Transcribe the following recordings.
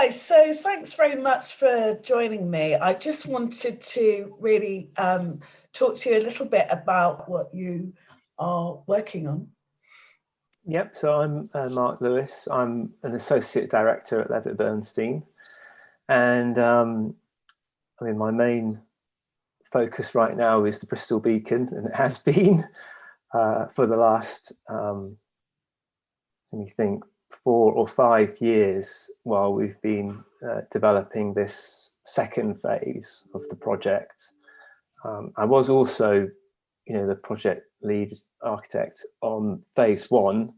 Hi, so thanks very much for joining me. I just wanted to really talk to you a little bit about what you are working on. Yep, so I'm Mark Lewis. I'm an associate director at Levitt Bernstein, and I mean, my main focus right now is the Bristol Beacon, and it has been for the last, let me think, 4 or 5 years while we've been developing this second phase of the project. I was also, the project lead architect on phase 1,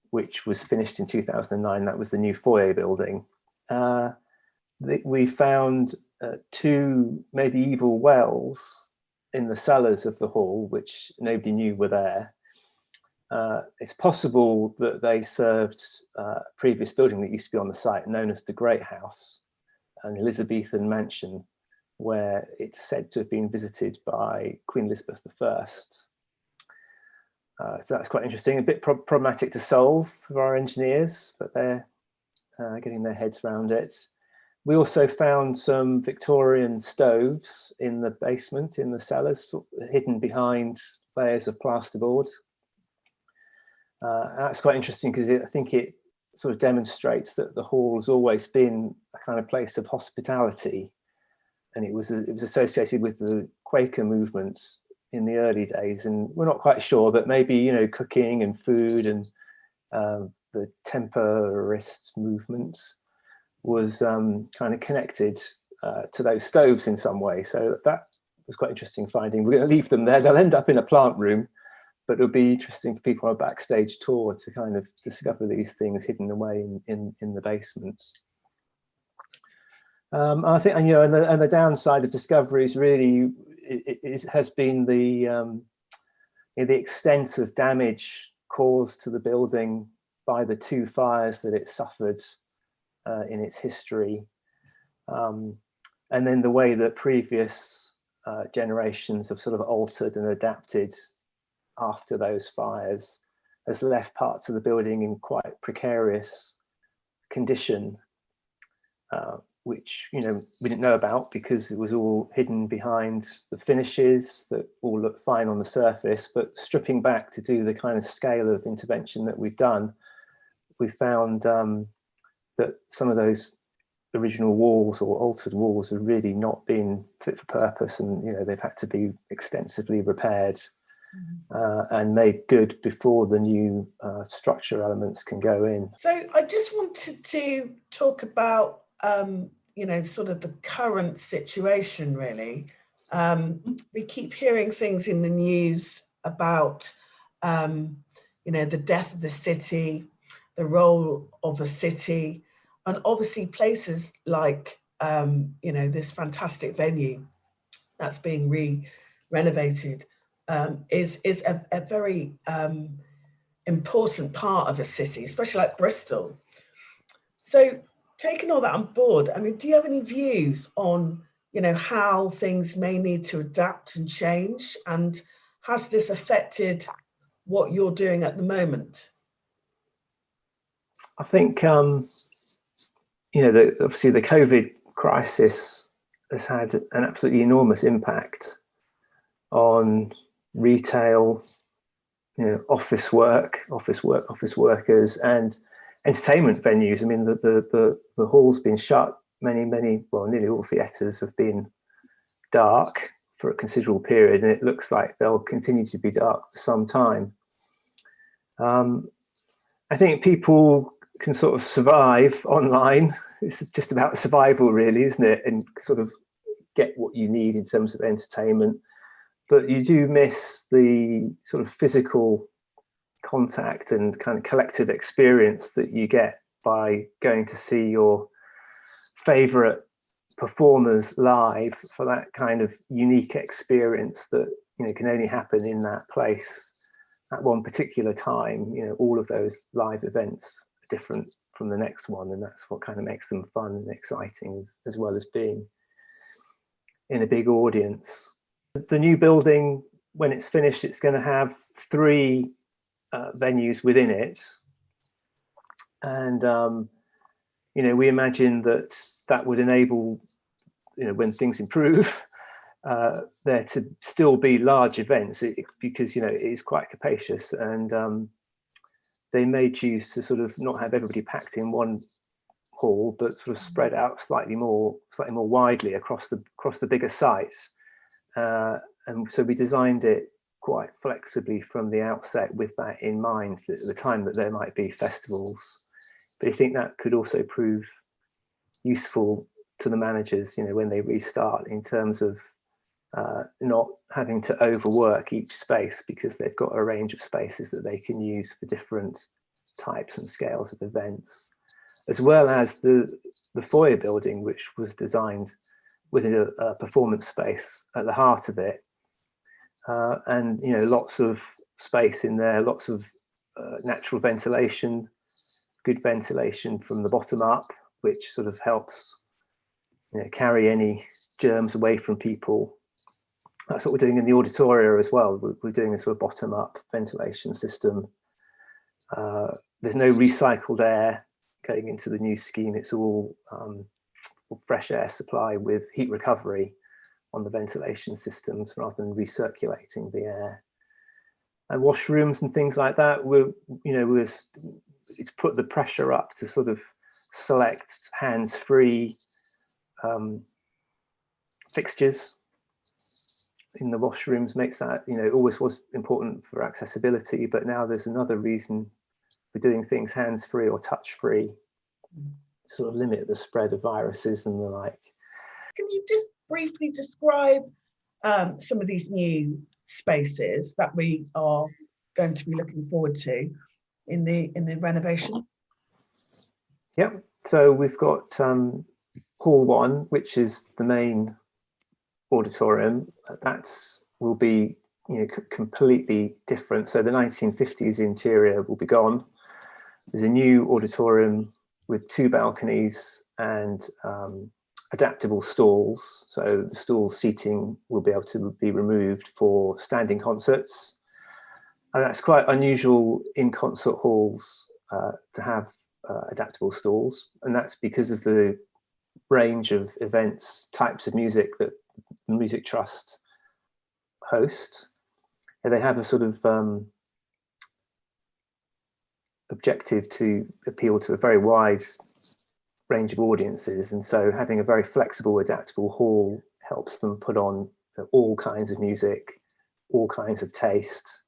which was finished in 2009. That was the new foyer building. We found 2 medieval wells in the cellars of the hall, which nobody knew were there. It's possible that they served a previous building that used to be on the site known as the Great House, an Elizabethan mansion, where it's said to have been visited by Queen Elizabeth I. So that's quite interesting, a bit problematic to solve for our engineers, but they're getting their heads around it. We also found some Victorian stoves in the basement, in the cellars, hidden behind layers of plasterboard. That's quite interesting because I think it sort of demonstrates that the hall has always been a kind of place of hospitality, and it was associated with the Quaker movement in the early days, and we're not quite sure, but maybe cooking and food and the temperist movement was kind of connected to those stoves in some way. So that was quite interesting finding. We're going to leave them there. They'll end up in a plant room, but it'll be interesting for people on a backstage tour to kind of discover these things hidden away in the basement. I think, and the downside of discoveries really it has been the extent of damage caused to the building by the 2 fires that it suffered in its history, and then the way that previous generations have sort of altered and adapted after those fires has left parts of the building in quite precarious condition, which we didn't know about because it was all hidden behind the finishes that all look fine on the surface. But stripping back to do the kind of scale of intervention that we've done, we found that some of those original walls or altered walls have really not been fit for purpose, and they've had to be extensively repaired and made good before the new structure elements can go in. So I just wanted to talk about sort of the current situation, really. We keep hearing things in the news about the death of the city, the role of a city, and obviously places like this fantastic venue that's being renovated is a very important part of a city, especially like Bristol. So taking all that on board, I mean, do you have any views on how things may need to adapt and change, and has this affected what you're doing at the moment? I think obviously the COVID crisis has had an absolutely enormous impact on retail, office workers, and entertainment venues. I mean, the hall's been shut. Nearly all theatres have been dark for a considerable period, and it looks like they'll continue to be dark for some time. I think people can sort of survive online. It's just about survival, really, isn't it? And sort of get what you need in terms of entertainment. But you do miss the sort of physical contact and kind of collective experience that you get by going to see your favorite performers live, for that kind of unique experience that can only happen in that place at one particular time. All of those live events are different from the next one, and that's what kind of makes them fun and exciting, as well as being in a big audience. The new building, when it's finished, it's going to have 3 venues within it, and we imagine that that would enable, when things improve, there to still be large events, because it is quite capacious, and they may choose to sort of not have everybody packed in one hall, but sort of spread out slightly more widely across the bigger sites. And so we designed it quite flexibly from the outset with that in mind, at the time that there might be festivals. But I think that could also prove useful to the managers, when they restart, in terms of not having to overwork each space, because they've got a range of spaces that they can use for different types and scales of events, as well as the foyer building, which was designed with a performance space at the heart of it, and lots of space in there, lots of natural ventilation, good ventilation from the bottom up, which sort of helps carry any germs away from people. That's what we're doing in the auditorium as well. We're doing a sort of bottom up ventilation system. There's no recycled air going into the new scheme. It's all fresh air supply with heat recovery on the ventilation systems, rather than recirculating the air. And washrooms and things like that, it's put the pressure up to sort of select hands-free fixtures in the washrooms. Makes that, always was important for accessibility, but now there's another reason for doing things hands-free or touch-free, to sort of limit the spread of viruses and the like. Can you just briefly describe some of these new spaces that we are going to be looking forward to in the renovation? Yeah, so we've got Hall 1, which is the main auditorium. Will be completely different. So the 1950s interior will be gone. There's a new auditorium with 2 balconies and adaptable stalls. So the stall seating will be able to be removed for standing concerts. And that's quite unusual in concert halls to have adaptable stalls. And that's because of the range of events, types of music that the Music Trust host. And they have a sort of objective to appeal to a very wide range of audiences, and so having a very flexible, adaptable hall helps them put on all kinds of music, all kinds of tastes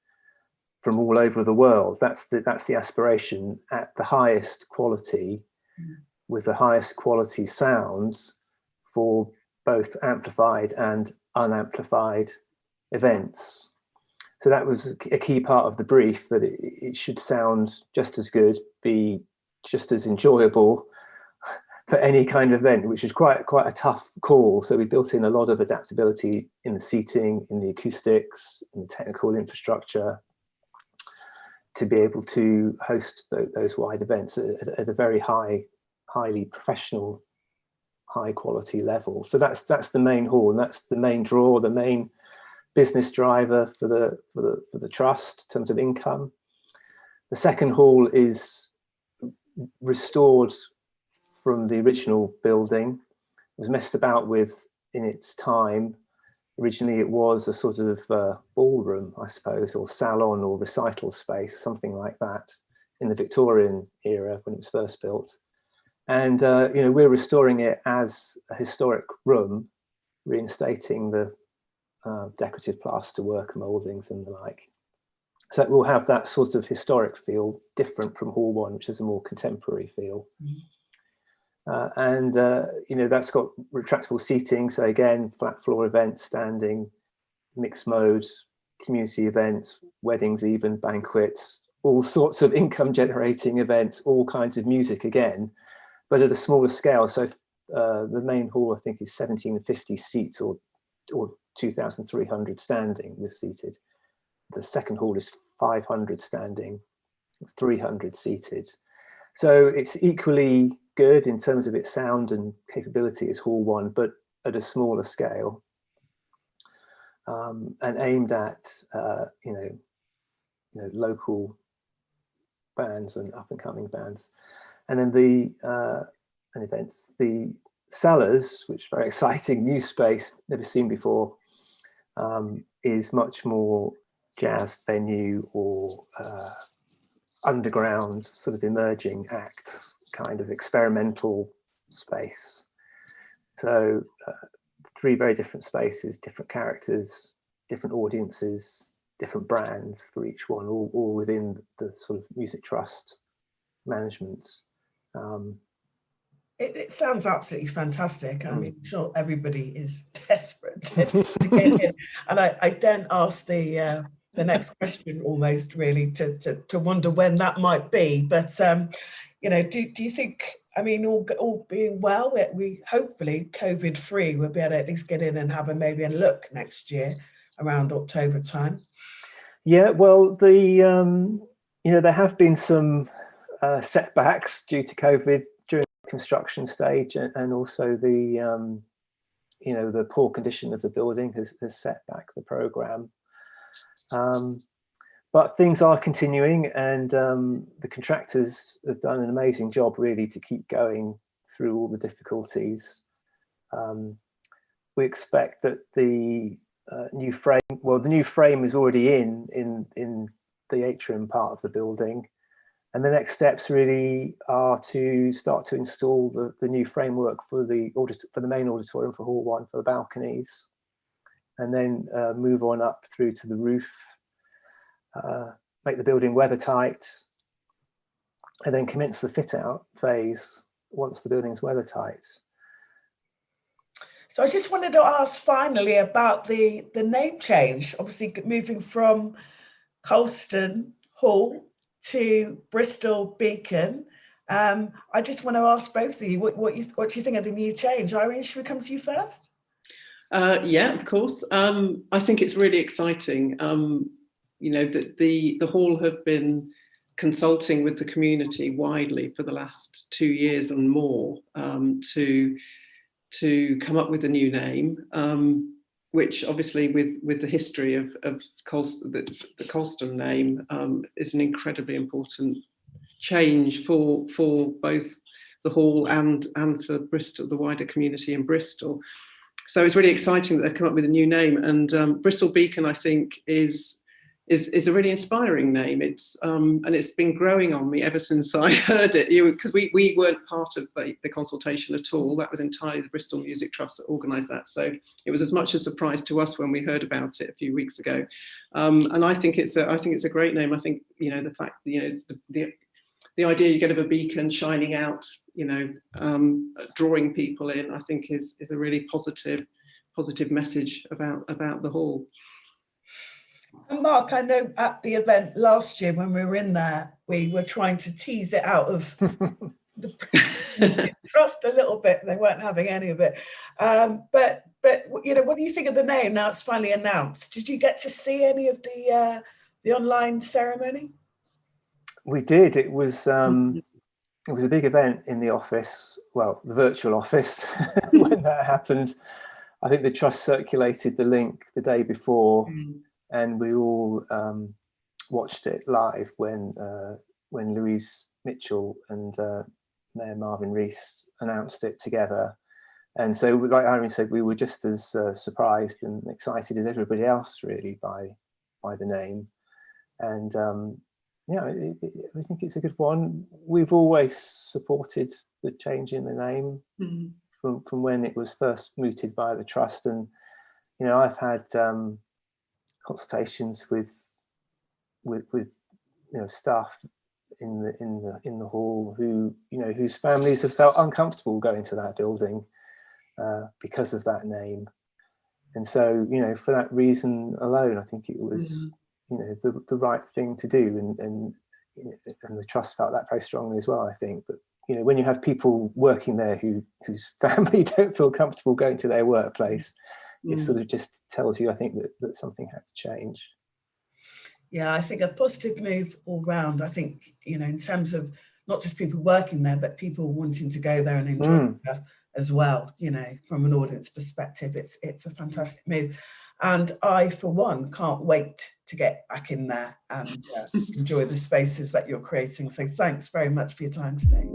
from all over the world. That's the aspiration, at the highest quality, with the highest quality sounds for both amplified and unamplified events. So that was a key part of the brief, that it should sound just as good, be just as enjoyable for any kind of event, which is quite a tough call. So we built in a lot of adaptability in the seating, in the acoustics, in the technical infrastructure, to be able to host those wide events at a very highly professional, high quality level. So that's the main hall, and that's the main draw, the main business driver for the trust in terms of income. The second hall is restored from the original building. It was messed about with in its time. Originally it was a sort of ballroom, I suppose, or salon or recital space, something like that, in the Victorian era when it was first built. And we're restoring it as a historic room, reinstating the decorative plasterwork, mouldings and the like. So it will have that sort of historic feel, different from Hall 1, which is a more contemporary feel. That's got retractable seating. So again, flat floor events, standing, mixed mode, community events, weddings, even banquets, all sorts of income generating events, all kinds of music again, but at a smaller scale. So the main hall, I think, is 1750 seats or 2,300 standing with seated. The second hall is 500 standing, 300 seated. So it's equally good in terms of its sound and capability as Hall 1, but at a smaller scale, and aimed at local bands and up and coming bands. And then and events. The cellars, which is very exciting, new space, never seen before, is much more jazz venue or underground sort of emerging act kind of experimental space. So 3 very different spaces, different characters, different audiences, different brands for each one, all within the sort of Music Trust management. It sounds absolutely fantastic. I mean, I'm sure everybody is desperate to get in. And I don't ask the next question almost really to wonder when that might be. But, you know, do you think, I mean, all being well, we hopefully COVID-free, we'll be able to at least get in and have maybe a look next year around October time? Yeah, well, you know, there have been some setbacks due to COVID during the construction stage, and also the you know, the poor condition of the building has set back the programme. But things are continuing, and the contractors have done an amazing job really to keep going through all the difficulties. We expect that the new frame, well, the new frame is already in the atrium part of the building, and the next steps really are to start to install the new framework for the main auditorium for Hall 1 for the balconies, and then move on up through to the roof, make the building weather tight, and then commence the fit out phase once the building's weather tight. So I just wanted to ask finally about the name change, obviously moving from Colston Hall to Bristol Beacon. I just want to ask both of you, what do you think of the new change? Irene, should we come to you first? Yeah, of course. I think it's really exciting. You know, that the hall have been consulting with the community widely for the last 2 years and more to come up with a new name, which obviously with the history of Colston, the Colston name is an incredibly important change for both the hall and for Bristol, the wider community in Bristol. So it's really exciting that they've come up with a new name, and Bristol Beacon, I think, is a really inspiring name. It's and it's been growing on me ever since I heard it, because we weren't part of the consultation at all. That was entirely the Bristol Music Trust that organised that, so it was as much a surprise to us when we heard about it a few weeks ago. And I think it's a great name. I think, you know, the fact, you know, the idea you get of a beacon shining out, you know, drawing people in, I think is a really positive message about the hall. And Mark, I know at the event last year when we were in there, we were trying to tease it out of the trust a little bit. They weren't having any of it. But you know, what do you think of the name now it's finally announced? Did you get to see any of the online ceremony? We did. It was a big event in the office, well, the virtual office, when that happened. I think the trust circulated the link the day before. And we all watched it live when Louise Mitchell and Mayor Marvin Rees announced it together. And so, like Irene said, we were just as surprised and excited as everybody else, really, by the name. And yeah, I think it's a good one. We've always supported the change in the name from when it was first mooted by the trust. And you know, I've had consultations with you know, staff in the hall who, you know, whose families have felt uncomfortable going to that building because of that name. And so, you know, for that reason alone, I think it was you know, the right thing to do, and the trust felt that very strongly as well, I think. But you know, when you have people working there whose family don't feel comfortable going to their workplace, it sort of just tells you, I think, that something had to change. Yeah, I think a positive move all round. I think, you know, in terms of not just people working there, but people wanting to go there and enjoy stuff as well. You know, from an audience perspective, it's a fantastic move. And I, for one, can't wait to get back in there and enjoy the spaces that you're creating. So thanks very much for your time today.